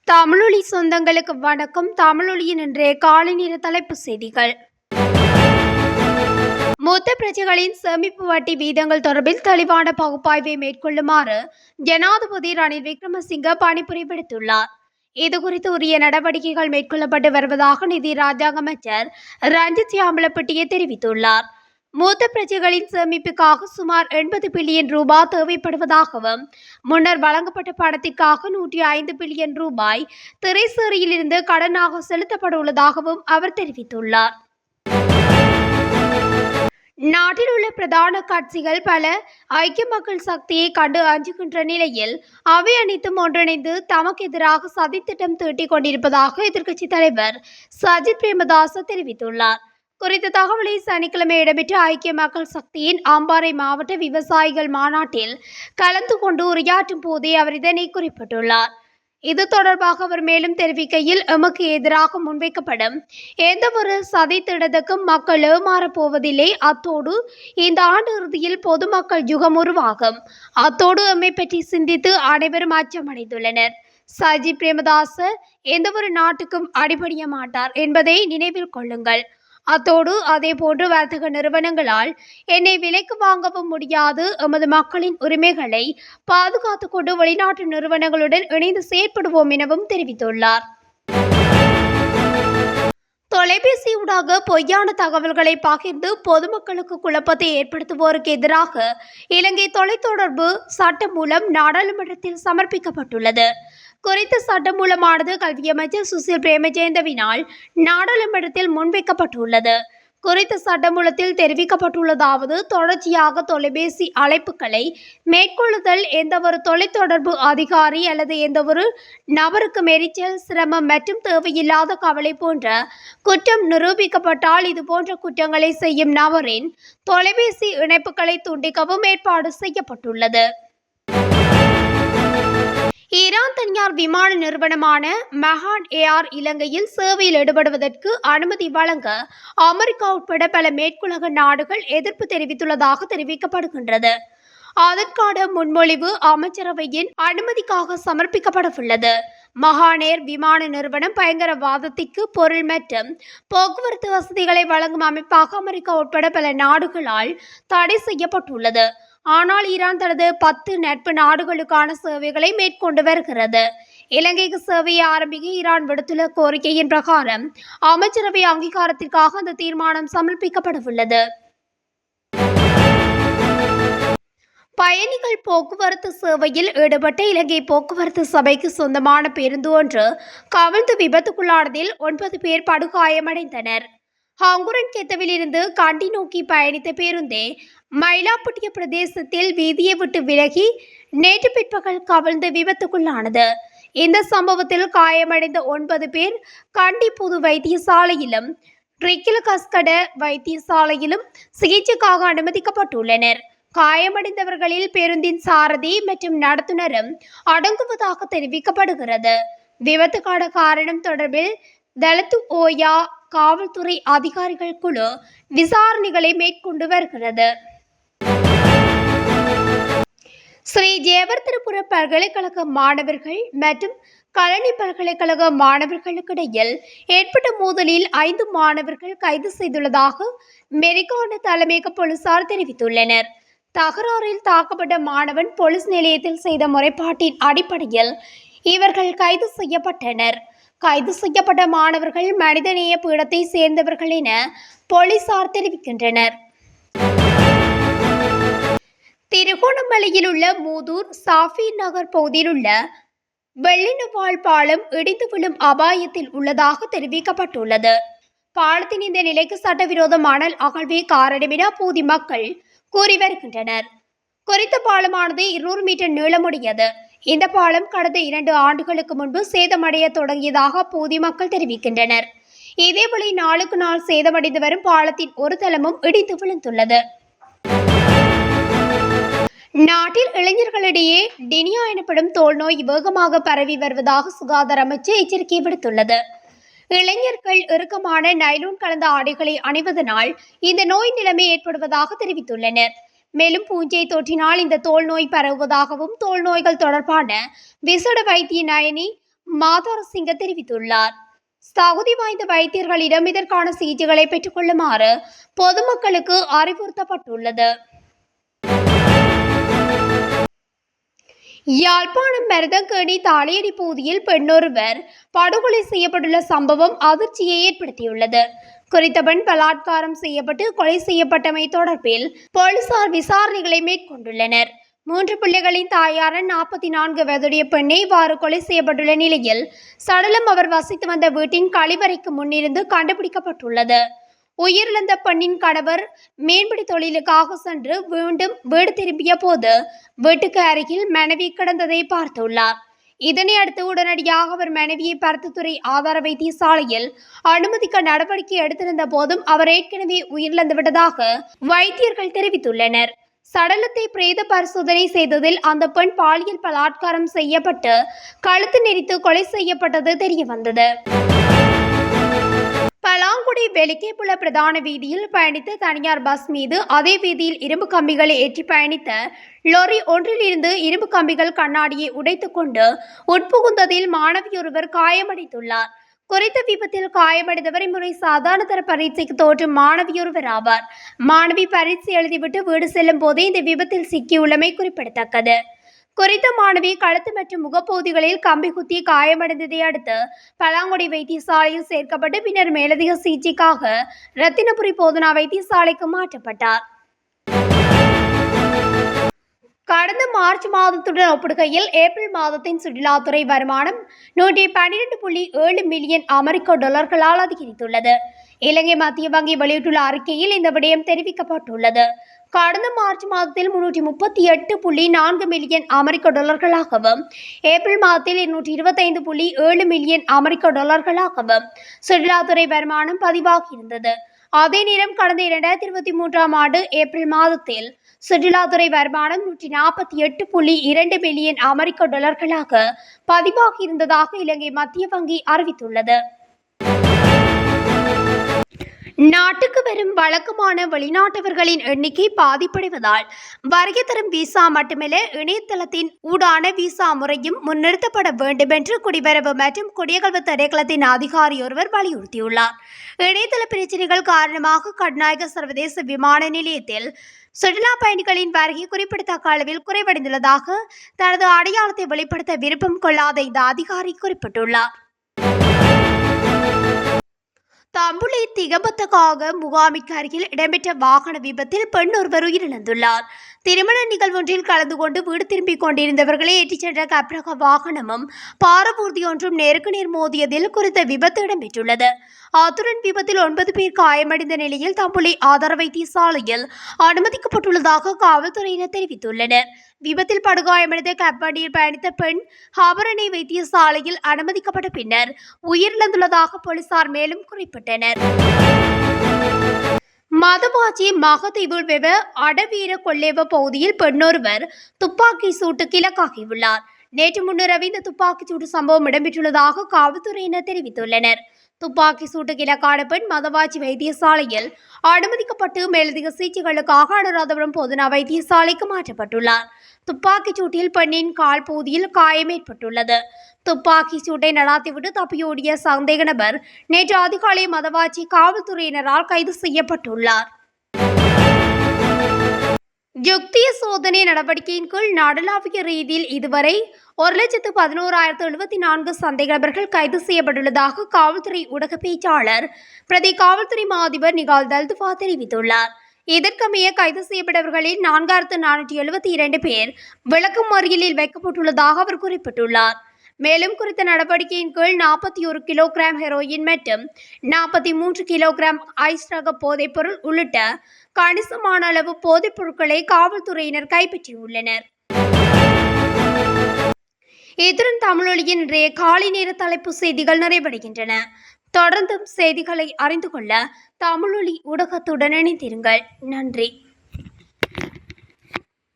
தமிழொலி சொந்தங்களுக்கு வணக்கம். தமிழொலியின் இன்றைய காலை நேர தலைப்பு செய்திகள். மூத்த பிரஜைகளின் சேமிப்பு வட்டி வீதங்கள் தொடர்பில் தெளிவான பகுப்பாய்வை மேற்கொள்ளுமாறு ஜனாதிபதி ரணில் விக்ரமசிங்க பணிப்புரை விடுத்துள்ளார். இதுகுறித்து உரிய நடவடிக்கைகள் மேற்கொள்ளப்பட்டு வருவதாக நிதி ராஜாங்க அமைச்சர் ரஞ்சித் சியாமலப்பட்டிய தெரிவித்துள்ளார். மூத்த பிரஜைகளின் சேமிப்புக்காக சுமார் 80 பில்லியன் ரூபாய் தேவைப்படுவதாகவும் முன்னர் வழங்கப்பட்ட பணத்திற்காக 105 பில்லியன் ரூபாய் திரைசேரியிலிருந்து கடனாக செலுத்தப்பட உள்ளதாகவும் அவர் தெரிவித்துள்ளார். நாட்டில் உள்ள பிரதான கட்சிகள் பல ஐக்கிய மக்கள் சக்தியை கண்டு அஞ்சுகின்ற நிலையில் அவை அனைத்தும் ஒன்றிணைந்து தமக்கு எதிராக சதித்திட்டம் தீட்டிக் கொண்டிருப்பதாக எதிர்க்கட்சித் தலைவர் சஜித் பிரேமதாச தெரிவித்துள்ளார். குறித்த தகவலை சனிக்கிழமை இடம்பெற்ற ஐக்கிய மக்கள் சக்தியின் அம்பாறை மாவட்ட விவசாயிகள் மாநாட்டில் கலந்து கொண்டு உரையாற்றும் போதே அவர் இதனை குறிப்பிட்டுள்ளார். இது தொடர்பாக அவர் மேலும் தெரிவிக்கையில், எமக்கு எதிராக முன்வைக்கப்படும் எந்த ஒரு சதி திட்டத்துக்கும் மக்கள் ஏமாறப் போவதில்லை. அத்தோடு இந்த ஆண்டு இறுதியில் பொதுமக்கள் யுகம் உருவாகும். அத்தோடு எம்மை பற்றி சிந்தித்து அனைவரும் அச்சமடைந்துள்ளனர். சஜித் பிரேமதாச எந்த ஒரு நாட்டுக்கும் அடிபணிய மாட்டார் என்பதை நினைவில் கொள்ளுங்கள். அத்தோடு அதே போன்று வர்த்தக நிறுவனங்களால் என்னை விலைக்கு வாங்கவும் முடியாது. எமது மக்களின் உரிமைகளை பாதுகாத்துக் கொண்டு வெளிநாட்டு நிறுவனங்களுடன் இணைந்து செயற்படுவோம் எனவும் தெரிவித்துள்ளார். தொலைபேசி ஊடாக பொய்யான தகவல்களை பகிர்ந்து பொதுமக்களுக்கு குழப்பத்தை ஏற்படுத்துவோருக்கு எதிராக இலங்கை தொலைத்தொடர்பு சட்டம் மூலம் நாடாளுமன்றத்தில் சமர்ப்பிக்கப்பட்டுள்ளது. குறித்த சட்டமூலமானது கல்வி அமைச்சர் சுசில் பிரேமஜெயந்தவினால் நாடாளுமன்றத்தில் முன்வைக்கப்பட்டுள்ளது. குறித்த சட்டமூலத்தில் தெரிவிக்கப்பட்டுள்ளதாவது, தொடர்ச்சியாக தொலைபேசி அழைப்புகளை மேற்கொள்ளுதல் எந்தவொரு தொலைத்தொடர்பு அதிகாரி அல்லது எந்தவொரு நபருக்கு எரிச்சல், சிரமம் மற்றும் தேவையில்லாத கவலை போன்ற குற்றம் நிரூபிக்கப்பட்டால் இதுபோன்ற குற்றங்களை செய்யும் நபரின் தொலைபேசி இணைப்புகளை துண்டிக்கவும் ஏற்பாடு செய்யப்பட்டுள்ளது. ஈரான் தனியார் விமான நிறுவனமான மஹான் ஏர் இலங்கையில் சேவையில் ஈடுபடுவதற்கு அனுமதி வழங்க அமெரிக்கா உட்பட பல மேற்குலக நாடுகள் எதிர்ப்பு தெரிவித்துள்ளதாக தெரிவிக்கப்படுகின்றது. அதற்கான முன்மொழிவு அமைச்சரவையின் அனுமதிக்காக சமர்ப்பிக்கப்படவுள்ளது. மஹான் ஏர் விமான நிறுவனம் பயங்கரவாதத்திற்கு பொருள் மற்றும் போக்குவரத்து வசதிகளை வழங்கும் அமைப்பாக அமெரிக்கா உட்பட பல நாடுகளால் தடை செய்யப்பட்டுள்ளது. ஆனால் ஈரான் தனது 10 நட்பு நாடுகளுக்கான சேவைகளை மேற்கொண்டு வருகிறது. இலங்கைக்கு சேவையை ஆரம்பிக்க ஈரான் விடுத்துள்ள கோரிக்கையின் பிரகாரம் அமைச்சரவை அங்கீகாரத்திற்காக அந்த தீர்மானம் சமர்ப்பிக்கப்படவுள்ளது. பயணிகள் போக்குவரத்து சேவையில் ஈடுபட்ட இலங்கை போக்குவரத்து சபைக்கு சொந்தமான பேருந்து ஒன்று கவிழ்ந்து விபத்துக்குள்ளானதில் 9 பேர் படுகாயமடைந்தனர். ஹங்குரன் கெத்தவில் இருந்து கண்டி நோக்கி பயணித்த பேருந்தே மயிலாப்பட்டிய பிரதேசத்தில் வீதியை விட்டு விலகி நேற்று பிற்பகல் கவிழ்ந்து விபத்துக்குள்ளானது. இந்த சம்பவத்தில் காயமடைந்த 9 பேர் கண்டி பொது வைத்தியசாலையிலும் ரிக்கிலகஸ்கட வைத்தியசாலையிலும் சிகிச்சைக்காக அனுமதிக்கப்பட்டுள்ளனர். காயமடைந்தவர்களில் பேருந்தின் சாரதி மற்றும் நடத்துனரும் அடங்குவதாக தெரிவிக்கப்படுகிறது. விபத்துக்கான காரணம் தொடர்பில் தலத்து ஓயா காவல்துறை அதிகாரிகள் குழு விசாரணைகளை மேற்கொண்டு வருகிறது. ஸ்ரீ ஜெயவர்தனபுர பல்கலைக்கழக மாணவர்கள் மற்றும் கலனி பல்கலைக்கழக மாணவர்களுக்கிடையில் ஏற்பட்ட மோதலில் 5 மாணவர்கள் கைது செய்துள்ளதாக மெரிகான தலைமையக போலீசார் தெரிவித்துள்ளனர். தகராறில் தாக்கப்பட்ட மாணவன் போலீஸ் நிலையத்தில் செய்த முறைப்பாட்டின் அடிப்படையில் இவர்கள் கைது செய்யப்பட்டனர். கைது செய்யப்பட்ட மாணவர்கள் மனிதநேய பீடத்தை சேர்ந்தவர்கள் என போலீசார் தெரிவிக்கின்றனர். திருகோணமலையில் உள்ள மூதூர் சாஃபி நகர் பகுதியில் உள்ள வெள்ளினவாழ் பாலம் இடிந்து விழும் அபாயத்தில் உள்ளதாக தெரிவிக்கப்பட்டுள்ளது. பாலத்தின் இந்த நிலைக்கு சட்டவிரோத மணல் அகழ்வே காரணம் என அப்போது மக்கள் கூறி வருகின்றனர். குறித்த பாலமானது 200 மீட்டர் நீளமுடையது. இந்த பாலம் கடந்த 2 ஆண்டுகளுக்கு முன்பு சேதமடைய தொடங்கியதாக பொதுமக்கள் தெரிவிக்கின்றனர். இதேபோல நாளுக்கு நாள் சேதமடைந்து வரும் பாலத்தின் ஒரு தளமும் இடித்து விழுந்துள்ளது. நாட்டில் இளைஞர்களிடையே டினியா எனப்படும் தோல் நோய் வேகமாக பரவி வருவதாக சுகாதார அமைச்சு எச்சரிக்கை விடுத்துள்ளது. இளைஞர்கள் இறுக்கமான நைலோன் கலந்த ஆடைகளை அணிவதனால் இந்த நோய் நிலைமை ஏற்படுவதாக தெரிவித்துள்ளனர். மேலும் பூஞ்சை தொற்றினால் இந்த தோல் நோய் பரவுவதாகவும் தோல் நோய்கள் தொடர்பான விசேட வைத்திய நயனி மாதரசிங்க தெரிவித்துள்ளார். தகுதி வாய்ந்த வைத்தியர்களிடம் இதற்கான சிகிச்சைகளை பெற்றுக் கொள்ளுமாறு பொதுமக்களுக்கு அறிவுறுத்தப்பட்டுள்ளது. யாழ்ப்பாணம் மருதங்கேணி தாளியடி பகுதியில் பெண்ணொருவர் படுகொலை செய்யப்பட்டுள்ள சம்பவம் அதிர்ச்சியை ஏற்படுத்தியுள்ளது. குறித்த பெண் பலாத்காரம் செய்யப்பட்டு கொலை செய்யப்பட்டமை தொடர்பில் போலீசார் விசாரணைகளை மேற்கொண்டுள்ளனர். 3 பிள்ளைகளின் தாயார 44 வயதுடைய பெண்ணை இவ்வாறு கொலை செய்யப்பட்டுள்ள நிலையில் சடலம் அவர் வசித்து வந்த வீட்டின் கழிவறைக்கு முன்னிருந்து கண்டுபிடிக்கப்பட்டுள்ளது. உயிரிழந்த பெண்ணின் கணவர் மீன்பிடி தொழிலுக்காக சென்று மீண்டும் வீடு திரும்பிய போது வீட்டுக்கு அருகில் மனைவி கிடந்ததை பார்த்துள்ளார். இதனை அடுத்து உடனடியாக அவர் மனைவியை பருத்தித்துறை ஆதார வைத்தியசாலையில் அனுமதிக்க நடவடிக்கை எடுத்திருந்த போதும் அவர் ஏற்கனவே உயிரிழந்து விட்டதாக வைத்தியர்கள் தெரிவித்துள்ளனர். சடலத்தை பிரேத பரிசோதனை செய்ததில் அந்த பெண் பாலியல் பலாத்காரம் செய்யப்பட்டு கழுத்து நெரித்து கொலை செய்யப்பட்டது தெரியவந்தது. பலாங்குடி வெலிக்கேபுல பிரதான வீதியில் பயணித்த தனியார் பஸ் மீது அதே வீதியில் இரும்பு கம்பிகளை ஏற்றி பயணித்த லொரி ஒன்றிலிருந்து இரும்பு கம்பிகள் கண்ணாடியை உடைத்துக் கொண்டு உட்புகுந்ததில் மாணவியொருவர் காயமடைந்துள்ளார். குறித்த விபத்தில் காயமடைந்தவர் இம்முறை சாதாரண தர பரீட்சைக்கு தோற்றும் மாணவியொருவர் ஆவார். மாணவி பரீட்சை எழுதிவிட்டு வீடு செல்லும் போதே இந்த விபத்தில் சிக்கியுள்ளமை குறிப்பிடத்தக்கது. குறித்த மாணவி கழுத்து மற்றும் முகப்பகுதிகளில் கம்பி குத்தி காயமடைந்ததை அடுத்து பலாங்குடி வைத்தியசாலையில் சேர்க்கப்பட்டு பின்னர் மேலதிக சிகிச்சைக்காக ரத்தினபுரி போதனா வைத்தியசாலைக்கு மாற்றப்பட்டார். கடந்த மார்ச் மாதத்துடன் ஒப்பிடுகையில் ஏப்ரல் மாதத்தின் சுற்றுலாத்துறை வருமானம் 112.7 மில்லியன் அமெரிக்க டாலர்களால் அதிகரித்துள்ளது. இலங்கை மத்திய வங்கி வெளியிட்டுள்ள அறிக்கையில் இந்த விடயம் தெரிவிக்கப்பட்டுள்ளது. கடந்த மார்ச் மாதத்தில் 338.4 மில்லியன் அமெரிக்க டாலர்களாகவும் ஏப்ரல் மாதத்தில் 225.7 மில்லியன் அமெரிக்க டாலர்களாகவும் சுற்றுலாத்துறை வருமானம் பதிவாகியிருந்தது. அதே நேரம் கடந்த 2023ஆம் ஆண்டு ஏப்ரல் மாதத்தில் சுற்றுலாத்துறை வருமானம் 148.2 மில்லியன் அமெரிக்க டாலர்களாக பதிவாகியிருந்ததாக இலங்கை மத்திய வங்கி அறிவித்துள்ளது. நாட்டுக்கு வரும் வழக்கமான வெளிநாட்டவர்களின் எண்ணிக்கை பாதிப்படைவதால் வருகை தரும் விசா மட்டுமல்ல இணையதளத்தின் ஊடான விசா முறையும் முன்னிறுத்தப்பட வேண்டும் என்று குடிவரவு மற்றும் குடியகல்வு திணைக்களத்தின் அதிகாரி ஒருவர் வலியுறுத்தியுள்ளார். இணையதள பிரச்சினைகள் காரணமாக கட்நாயக்க சர்வதேச விமான நிலையத்தில் சுற்றுலா பயணிகளின் வருகை குறிப்பிடத்தக்க அளவில் குறைவடைந்துள்ளதாக தனது அடையாளத்தை வெளிப்படுத்த விருப்பம் கொள்ளாத இந்த அதிகாரி குறிப்பிட்டுள்ளார். தம்புளை திகம்பத்தகாக முகாமிற்கு அருகில் இடம்பெற்ற வாகன விபத்தில் பெண் ஒருவர் உயிரிழந்துள்ளார். திருமண நிகழ்வொன்றில் கலந்து கொண்டு வீடு திரும்பிக் கொண்டிருந்தவர்களை ஏற்றிச் சென்ற கப்ரக வாகனமும் பாரவூர்தி ஒன்றும் நேருக்கு நேர் மோதியதில் குறித்த விபத்து இடம்பெற்றுள்ளது. அத்துடன் விபத்தில் 9 பேர் காயமடைந்த நிலையில் தம்புளை ஆதார வைத்தியசாலையில் அனுமதிக்கப்பட்டுள்ளதாக காவல்துறையினர் தெரிவித்துள்ளனர். விபத்தில் படுகாயமடைந்த கப்பண்டியில் பயணித்த பெண் ஹாபரணை வைத்தியசாலையில் அனுமதிக்கப்பட்ட பின்னர் உயிரிழந்துள்ளதாக போலீசார் மேலும் குறிப்பிட்டனர். மதவாச்சி மகதீவு வெவ அடவீர கொள்ளேவ பகுதியில் பெண்ணொருவர் துப்பாக்கி சூட்டுக்கு இலக்காகியுள்ளார். நேற்று முன்னிரவு இந்த துப்பாக்கிச் சூட்டு சம்பவம் இடம்பெற்றுள்ளதாக காவல்துறையினர் தெரிவித்துள்ளனர். துப்பாக்கி சூட்டுக்கு இலக்கான பெண் மதவாச்சி வைத்தியசாலையில் அனுமதிக்கப்பட்டு மேலதிக சிகிச்சைகளுக்காக அனுராதபுரம் போதனா வைத்தியசாலைக்கு மாற்றப்பட்டுள்ளார். துப்பாக்கிச் சூட்டில் பெண்ணின் கால் பகுதியில் காயம் ஏற்பட்டுள்ளது. துப்பாக்கி சூட்டை நடாத்திவிட்டு தப்பியோடிய சந்தேக நபர் நேற்று அதிகாலை மதவாச்சி காவல்துறையினரால் கைது செய்யப்பட்டுள்ளார். யுக்திய சோதனை நடவடிக்கையின் கீழ் நாடளாவிய ரீதியில் இதுவரை 1,11,074 சந்தேக நபர்கள் கைது செய்யப்பட்டுள்ளதாக காவல்துறை ஊடக பேச்சாளர் பிரதி காவல்துறை மா அதிபர் நிகால் தல்துவா தெரிவித்துள்ளார். இதற்கமைய கைது செய்யப்பட்டவர்களில் 4,472 பேர் விளக்கமறியலில் வைக்கப்பட்டுள்ளதாக அவர் குறிப்பிட்டுள்ளார். மேலும் குறித்த நடவடிக்கையின் கீழ் 41 கிலோகிராம் ஹெரோயின் மற்றும் 43 கிலோகிராம் ஐஸ் ரக போதைப்பொருள் உள்ளிட்ட கணிசமான அளவு போதைப் பொருட்களை காவல்துறையினர் கைப்பற்றியுள்ளனர். இத்துடன் தமிழொலியின் இன்றைய காலை நேர தலைப்பு செய்திகள் நிறைவடைகின்றன. தொடர்ந்தும் செய்திகளை அறிந்து கொள்ள தமிழொலி ஊடகத்துடன் இணைந்திருங்கள். நன்றி.